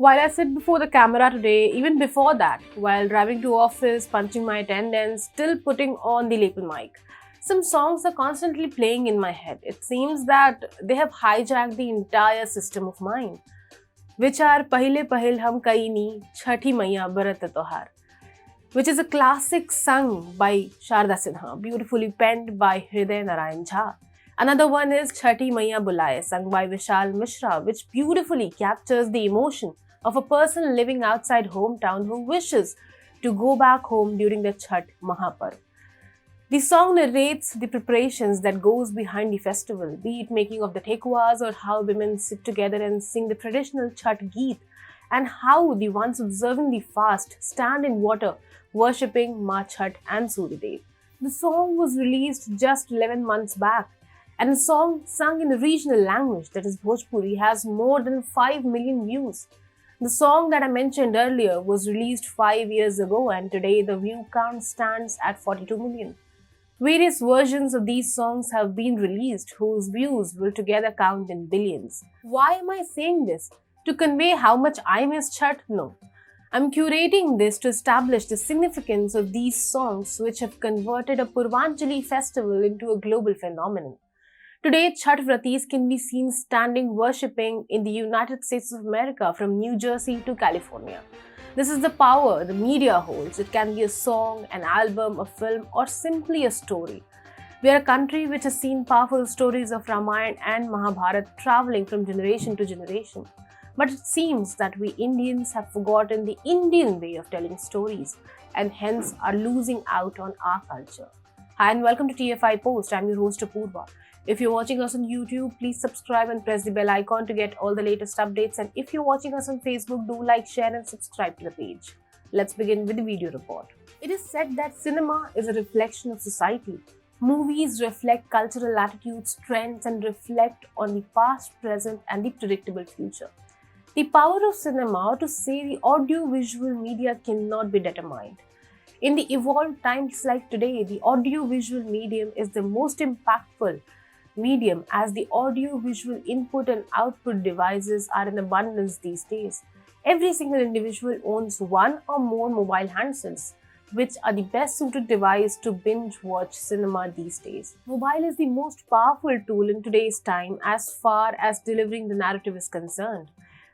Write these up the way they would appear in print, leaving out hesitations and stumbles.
While I sit before the camera today, even before that, while driving to office, punching my attendance, still putting on the lapel mic, some songs are constantly playing in my head. It seems that they have hijacked the entire system of mine, which are Pahile Pahil Hum Kaini, Chhathi Maiya Bharat Tohar, which is a classic sung by Sharda Sinha, beautifully penned by Hriday Narayan Jha. Another one is Chhati Maiya Bulaye, sung by Vishal Mishra, which beautifully captures the emotion of a person living outside hometown who wishes to go back home during the Chhat Mahaparv. The song narrates the preparations that goes behind the festival, be it making of the thekuas or how women sit together and sing the traditional Chhat Geet, and how the ones observing the fast stand in water worshipping Ma Chhat and Suryadev. The song was released just 11 months back, and a song sung in the regional language, that is Bhojpuri, has more than 5 million views. The song that I mentioned earlier was released 5 years ago, and today the view count stands at 42 million. Various versions of these songs have been released whose views will together count in billions. Why am I saying this? To convey how much I miss Chhat? No. I'm curating this to establish the significance of these songs which have converted a Purvanchali festival into a global phenomenon. Today, Chhat Vratis can be seen standing worshipping in the United States of America from New Jersey to California. This is the power the media holds. It can be a song, an album, a film, or simply a story. We are a country which has seen powerful stories of Ramayana and Mahabharata traveling from generation to generation. But it seems that we Indians have forgotten the Indian way of telling stories and hence are losing out on our culture. Hi and welcome to TFIPost. I'm your host Apurva. If you're watching us on YouTube, please subscribe and press the bell icon to get all the latest updates. And if you're watching us on Facebook, do like, share and subscribe to the page. Let's begin with the video report. It is said that cinema is a reflection of society. Movies reflect cultural attitudes, trends and reflect on the past, present and the predictable future. The power of cinema, or to say the audio-visual media, cannot be determined. In the evolved times like today, the audio-visual medium is the most impactful medium as the audio-visual input and output devices are in abundance these days. Every single individual owns one or more mobile handsets, which are the best suited device to binge watch cinema these days. Mobile is the most powerful tool in today's time as far as delivering the narrative is concerned.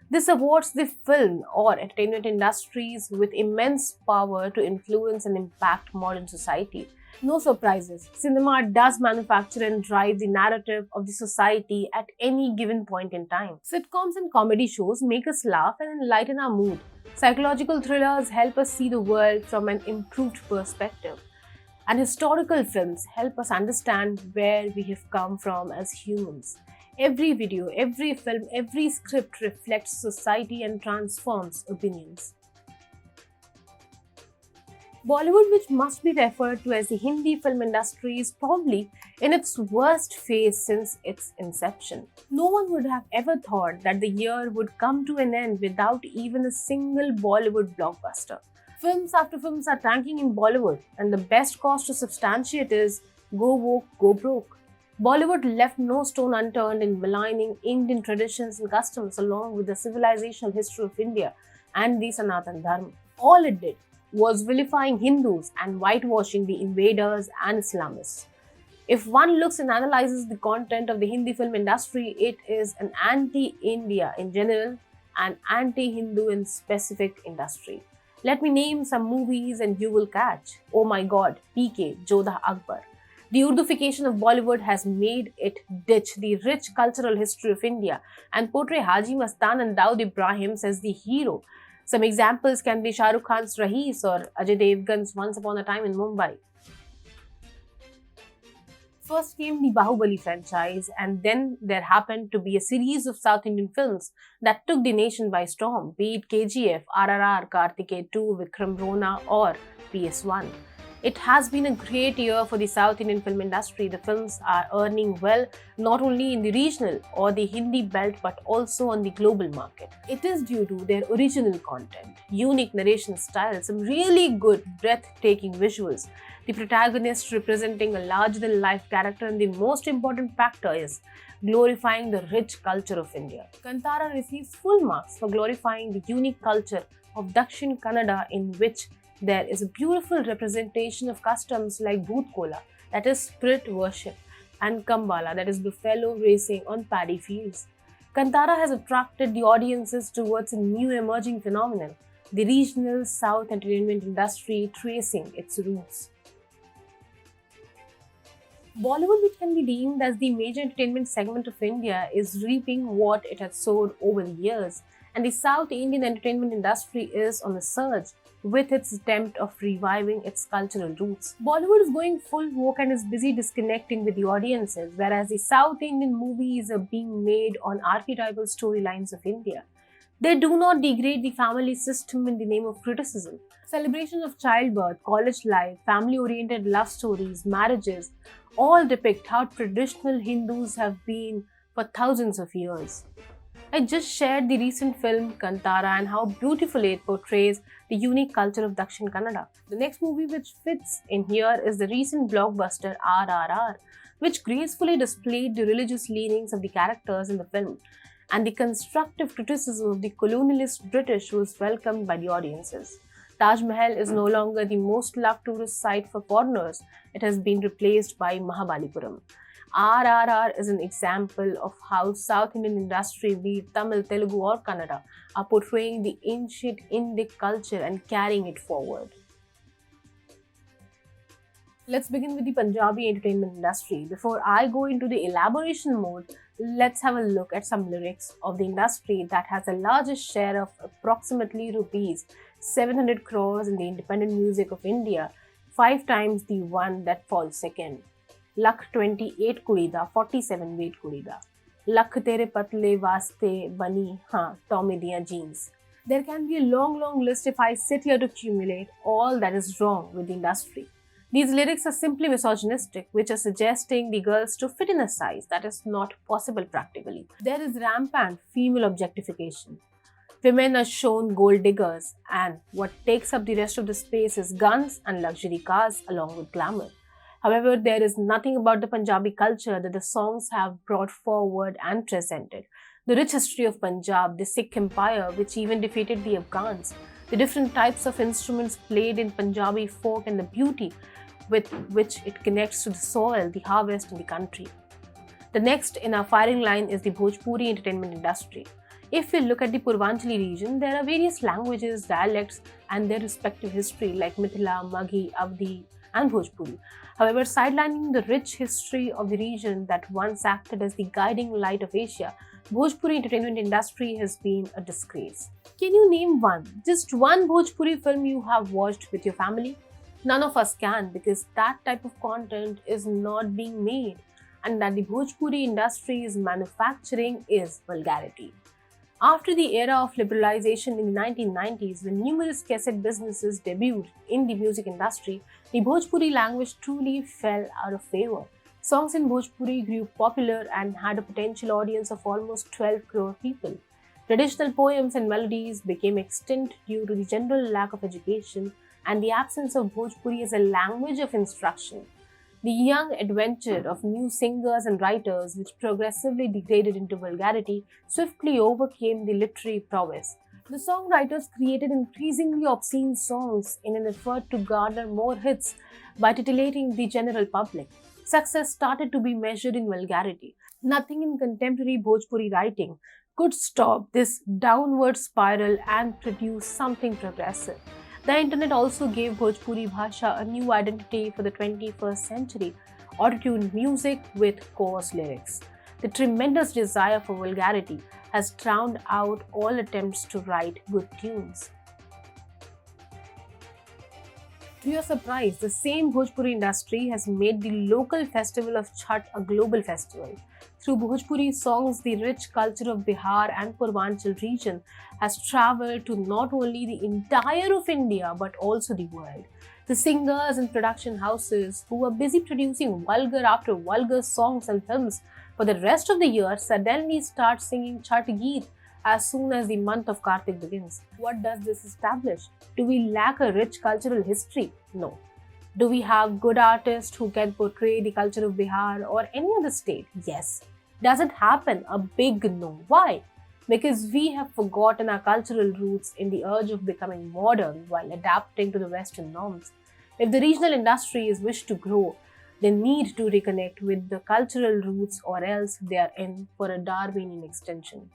This awards the film or entertainment industries with immense power to influence and impact modern society. No surprises, cinema does manufacture and drive the narrative of the society at any given point in time. Sitcoms and comedy shows make us laugh and enlighten our mood. Psychological thrillers help us see the world from an improved perspective. And historical films help us understand where we have come from as humans. Every video, every film, every script reflects society and transforms opinions. Bollywood, which must be referred to as the Hindi film industry, is probably in its worst phase since its inception. No one would have ever thought that the year would come to an end without even a single Bollywood blockbuster. Films after films are tanking in Bollywood, and the best cause to substantiate is go woke, go broke. Bollywood left no stone unturned in maligning Indian traditions and customs along with the civilizational history of India and the Sanatan Dharma. All it did was vilifying Hindus and whitewashing the invaders and Islamists. If one looks and analyzes the content of the Hindi film industry, it is an anti-India in general and anti-Hindu in specific industry. Let me name some movies and you will catch. Oh my god, PK, Jodha Akbar. The Urdufication of Bollywood has made it ditch the rich cultural history of India and portray Haji Mastan and Daud Ibrahim as the hero. Some examples can be Shah Rukh Khan's Rahees or Ajay Devgan's Once Upon a Time in Mumbai. First came the Bahubali franchise, and then there happened to be a series of South Indian films that took the nation by storm, be it KGF, RRR, Kartikeya 2, Vikram Rona or PS1. It has been a great year for the South Indian film industry. The films are earning well not only in the regional or the Hindi belt but also on the global market. It is due to their original content, unique narration style, some really good breathtaking visuals, the protagonist representing a larger-than-life character, and the most important factor is glorifying the rich culture of India. Kantara receives full marks for glorifying the unique culture of Dakshin Kannada, in which there is a beautiful representation of customs like Bhoot Kola, that is spirit worship, and Kambala, that is buffalo racing on paddy fields. Kantara has attracted the audiences towards a new emerging phenomenon, the regional South entertainment industry tracing its roots. Bollywood, which can be deemed as the major entertainment segment of India, is reaping what it has sowed over the years, and the South Indian entertainment industry is on the surge with its attempt of reviving its cultural roots. Bollywood is going full woke and is busy disconnecting with the audiences, whereas the South Indian movies are being made on archetypal storylines of India. They do not degrade the family system in the name of criticism. Celebration of childbirth, college life, family oriented love stories, marriages all depict how traditional Hindus have been for thousands of years. I just shared the recent film Kantara and how beautifully it portrays the unique culture of Dakshin Kannada. The next movie which fits in here is the recent blockbuster RRR, which gracefully displayed the religious leanings of the characters in the film, and the constructive criticism of the colonialist British was welcomed by the audiences. Taj Mahal is no longer the most loved tourist site for foreigners. It has been replaced by Mahabalipuram. RRR is an example of how South Indian industry, be it Tamil, Telugu or Kannada, are portraying the ancient Indic culture and carrying it forward. Let's begin with the Punjabi entertainment industry. Before I go into the elaboration mode, let's have a look at some lyrics of the industry that has the largest share of approximately rupees 700 crores in the independent music of India, 5 times the one that falls second. Lakh 28 Kurida, 47 weight Kurida. Lakh tere patle vaste bani, Tommy diya jeans. There can be a long list if I sit here to accumulate all that is wrong with the industry. These lyrics are simply misogynistic, which are suggesting the girls to fit in a size that is not possible practically. There is rampant female objectification. Women are shown gold diggers, and what takes up the rest of the space is guns and luxury cars along with glamour. However, there is nothing about the Punjabi culture that the songs have brought forward and presented. The rich history of Punjab, the Sikh Empire, which even defeated the Afghans, the different types of instruments played in Punjabi folk, and the beauty with which it connects to the soil, the harvest, and the country. The next in our firing line is the Bhojpuri entertainment industry. If we look at the Purvanchali region, there are various languages, dialects, and their respective history like Mithila, Maghi, Avdi, and Bhojpuri. However, sidelining the rich history of the region that once acted as the guiding light of Asia, Bhojpuri entertainment industry has been a disgrace. Can you name just one Bhojpuri film you have watched with your family? None of us can, because that type of content is not being made, and that the Bhojpuri industry is manufacturing is vulgarity. After the era of liberalization in the 1990s, when numerous cassette businesses debuted in the music industry, the Bhojpuri language truly fell out of favor. Songs in Bhojpuri grew popular and had a potential audience of almost 12 crore people. Traditional poems and melodies became extinct due to the general lack of education and the absence of Bhojpuri as a language of instruction. The young adventure of new singers and writers, which progressively degraded into vulgarity, swiftly overcame the literary prowess. The songwriters created increasingly obscene songs in an effort to garner more hits by titillating the general public. Success started to be measured in vulgarity. Nothing in contemporary Bhojpuri writing could stop this downward spiral and produce something progressive. The internet also gave Bhojpuri Bhasha a new identity for the 21st century, auto-tuned music with coarse lyrics. The tremendous desire for vulgarity has drowned out all attempts to write good tunes. To your surprise, the same Bhojpuri industry has made the local festival of Chhath a global festival. Through Bhojpuri songs, the rich culture of Bihar and Purvanchal region has travelled to not only the entire of India but also the world. The singers and production houses who were busy producing vulgar after vulgar songs and films for the rest of the year suddenly start singing Chhath Geet as soon as the month of Kartik begins. What does this establish? Do we lack a rich cultural history? No. Do we have good artists who can portray the culture of Bihar or any other state? Yes. doesn't happen? A big no. Why? Because we have forgotten our cultural roots in the urge of becoming modern while adapting to the Western norms. If the regional industries wish to grow, they need to reconnect with the cultural roots or else they are in for a Darwinian extension.